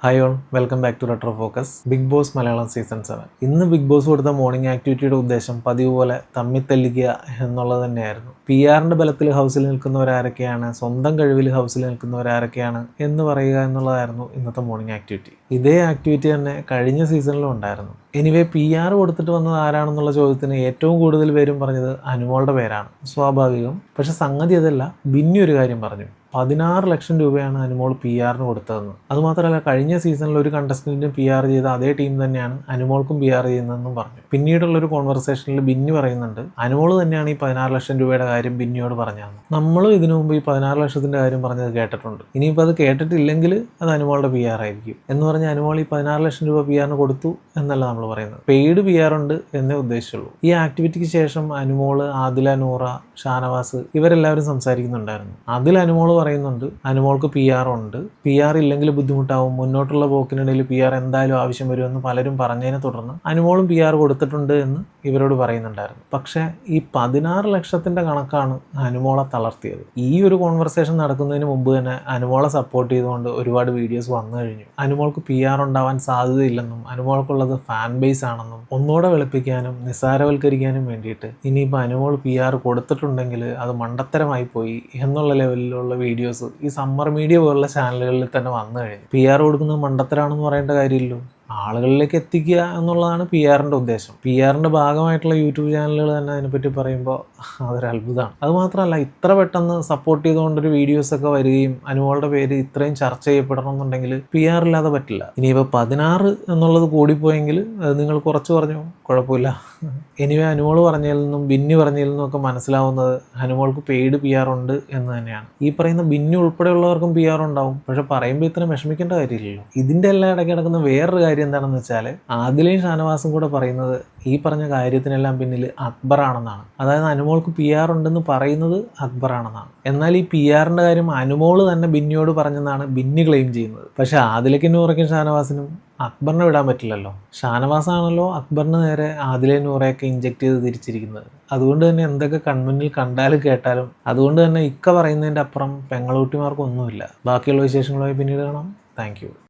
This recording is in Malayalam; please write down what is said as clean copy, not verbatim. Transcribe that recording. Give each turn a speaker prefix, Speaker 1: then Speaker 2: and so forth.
Speaker 1: Hi all, welcome back to retro focus. Big boss Malayalam season 7. ഇന്ന് ബിഗ് ബോസ് കൊടുത്ത മോർണിംഗ് ആക്ടിവിറ്റിയുടെ ഉദ്ദേശം പതിവ് പോലെ തമ്മിത്തല്ലിക്കുക എന്നുള്ളത് തന്നെയായിരുന്നു. PR-ന്റെ ബലത്തിൽ ഹൗസിൽ നിൽക്കുന്നവരാരൊക്കെയാണ്, സ്വന്തം കഴിവിൽ ഹൗസിൽ നിൽക്കുന്നവരാരൊക്കെയാണ് എന്ന് പറയുക എന്നുള്ളതായിരുന്നു ഇന്നത്തെ മോർണിംഗ് ആക്ടിവിറ്റി. ഇതേ ആക്ടിവിറ്റി തന്നെ കഴിഞ്ഞ സീസണിലും ഉണ്ടായിരുന്നു. എനിവേ PR കൊടുത്തിട്ട് വന്നത് ആരാണെന്നുള്ള ചോദ്യത്തിന് ഏറ്റവും കൂടുതൽ പേരും പറഞ്ഞത് അനുമോളുടെ പേരാണ്. സ്വാഭാവികം. പക്ഷെ സംഗതി അതല്ല. ബിന്നി ഒരു കാര്യം പറഞ്ഞു. 16 ലക്ഷം രൂപയാണ് അനുമോൾ PR-ന് കൊടുത്തതെന്ന്. അതുമാത്രമല്ല, കഴിഞ്ഞ സീസണിൽ ഒരു കണ്ടസ്റ്റന്റിന് PR ചെയ്ത അതേ ടീം തന്നെയാണ് അനുമോൾക്കും PR ചെയ്യുന്നതെന്നും പറഞ്ഞു. പിന്നീടുള്ളൊരു കോൺവെർസേഷനിൽ ബിന്നി പറയുന്നുണ്ട്, അനുമോൾ തന്നെയാണ് ഈ 16 ലക്ഷം രൂപയുടെ കാര്യം ബിന്നിയോട് പറഞ്ഞതെന്ന്. നമ്മളും ഇതിനു മുമ്പ് ഈ 16 ലക്ഷത്തിന്റെ കാര്യം പറഞ്ഞത് കേട്ടിട്ടുണ്ട്. ഇനിയിപ്പോൾ അത് കേട്ടിട്ടില്ലെങ്കിൽ അത് അനുമോളുടെ PR ആയിരിക്കും എന്ന് പറഞ്ഞ് അനുമോൾ ഈ 16 ലക്ഷം രൂപ PR-ന് കൊടുത്തു എന്നല്ല നമ്മൾ പറയുന്നത്. പെയ്ഡ് PR ഉണ്ട് എന്നേ ഉദ്ദേശിച്ചുള്ളൂ. ഈ ആക്ടിവിറ്റിക്ക് ശേഷം അനുമോള്, ആദില, നൂറ, ഷാനവാസ് ഇവരെല്ലാവരും സംസാരിക്കുന്നുണ്ടായിരുന്നു. അതിൽ അനുമോൾ പറയുന്നുണ്ട്, അനുമോൾക്ക് PR ഉണ്ട്, PR ഇല്ലെങ്കിൽ ബുദ്ധിമുട്ടാവും, മുന്നോട്ടുള്ള പോക്കിനിടയിൽ PR എന്തായാലും ആവശ്യം വരുമെന്ന് പലരും പറഞ്ഞതിനെ തുടർന്ന് അനുമോളും PR കൊടുത്തിട്ടുണ്ട് എന്ന് ഇവരോട് പറയുന്നുണ്ടായിരുന്നു. പക്ഷേ ഈ 16 ലക്ഷത്തിന്റെ കണക്കാണ് അനുമോളെ തളർത്തിയത്. ഈ ഒരു കോൺവെർസേഷൻ നടക്കുന്നതിന് മുമ്പ് തന്നെ അനുമോളെ സപ്പോർട്ട് ചെയ്തുകൊണ്ട് ഒരുപാട് വീഡിയോസ് വന്നു കഴിഞ്ഞു. അനുമോൾക്ക് PR ഉണ്ടാവാൻ സാധ്യതയില്ലെന്നും അനുമോൾക്കുള്ളത് ഫാൻ ബേസ് ആണെന്നും ഒന്നുകൂടെ വെളുപ്പിക്കാനും നിസ്സാരവൽക്കരിക്കാനും വേണ്ടിയിട്ട് ഇനിയിപ്പോൾ അനുമോൾ PR കൊടുത്തിട്ടുണ്ടെങ്കിൽ അത് മണ്ടത്തരമായി പോയി എന്നുള്ള ലെവലിലുള്ള വീഡിയോസ് ഈ സമ്മർ മീഡിയ പോലുള്ള ചാനലുകളിൽ തന്നെ വന്നു കഴിഞ്ഞു. PR കൊടുക്കുന്നത് മണ്ടത്തരാണെന്ന് പറയേണ്ട കാര്യമില്ലല്ലോ. ആളുകളിലേക്ക് എത്തിക്കുക എന്നുള്ളതാണ് PR-ന്റെ ഉദ്ദേശം. PR-ന്റെ ഭാഗമായിട്ടുള്ള യൂട്യൂബ് ചാനലുകൾ തന്നെ അതിനെപ്പറ്റി പറയുമ്പോൾ അതൊരു അത്ഭുതമാണ്. അതുമാത്രമല്ല, ഇത്ര പെട്ടെന്ന് സപ്പോർട്ട് ചെയ്തുകൊണ്ടൊരു വീഡിയോസൊക്കെ വരികയും അനുമോളുടെ പേര് ഇത്രയും ചർച്ച ചെയ്യപ്പെടണം എന്നുണ്ടെങ്കിൽ PR ഇല്ലാതെ പറ്റില്ല. ഇനിയിപ്പോൾ 16 എന്നുള്ളത് കൂടിപ്പോയെങ്കിൽ അത് നിങ്ങൾ കുറച്ച് പറഞ്ഞു, കുഴപ്പമില്ല. എനിവേ അനുമോൾ പറഞ്ഞതിൽ നിന്നും ബിന്നി പറഞ്ഞതിൽ നിന്നും ഒക്കെ മനസ്സിലാവുന്നത് അനുമോൾക്ക് പെയ്ഡ് PR ഉണ്ട് എന്ന് തന്നെയാണ്. ഈ പറയുന്ന ബിന്നി ഉൾപ്പെടെയുള്ളവർക്കും PR ഉണ്ടാവും. പക്ഷെ പറയുമ്പോൾ ഇത്രയും വിഷമിക്കേണ്ട കാര്യമില്ലല്ലോ. ഇതിൻ്റെ എല്ലാം ഇടയ്ക്ക് കിടക്കുന്ന വേറൊരു കാര്യം എന്താണെന്ന് വെച്ചാൽ, ആദിലയും ഷാനവാസും കൂടെ പറയുന്നത് ഈ പറഞ്ഞ കാര്യത്തിനെല്ലാം പിന്നിൽ അക്ബറാണെന്നാണ്. അതായത് അനുമോൾക്ക് PR ഉണ്ടെന്ന് പറയുന്നത് അക്ബറാണെന്നാണ്. എന്നാൽ ഈ PR-ന്റെ കാര്യം അനുമോൾ തന്നെ ബിന്നിയോട് പറഞ്ഞെന്നാണ് ബിന്നി ക്ലെയിം ചെയ്യുന്നത്. പക്ഷെ ആദിലയ്ക്കും നൂറയ്ക്കും ഷാനവാസിനും അക്ബറിനെ വിടാൻ പറ്റില്ലല്ലോ. ഷാനവാസാണല്ലോ അക്ബറിന് നേരെ ആദിലെ നൂറയൊക്കെ ഇഞ്ചെക്ട് ചെയ്ത് തിരിച്ചിരിക്കുന്നത്. അതുകൊണ്ട് തന്നെ എന്തൊക്കെ കൺമുന്നിൽ കണ്ടാലും കേട്ടാലും അതുകൊണ്ട് തന്നെ ഇക്ക പറയുന്നതിൻ്റെ അപ്പുറം പെങ്ങളൂട്ടിമാർക്കൊന്നുമില്ല. ബാക്കിയുള്ള വിശേഷങ്ങളുമായി പിന്നീട് കാണാം. Thank you.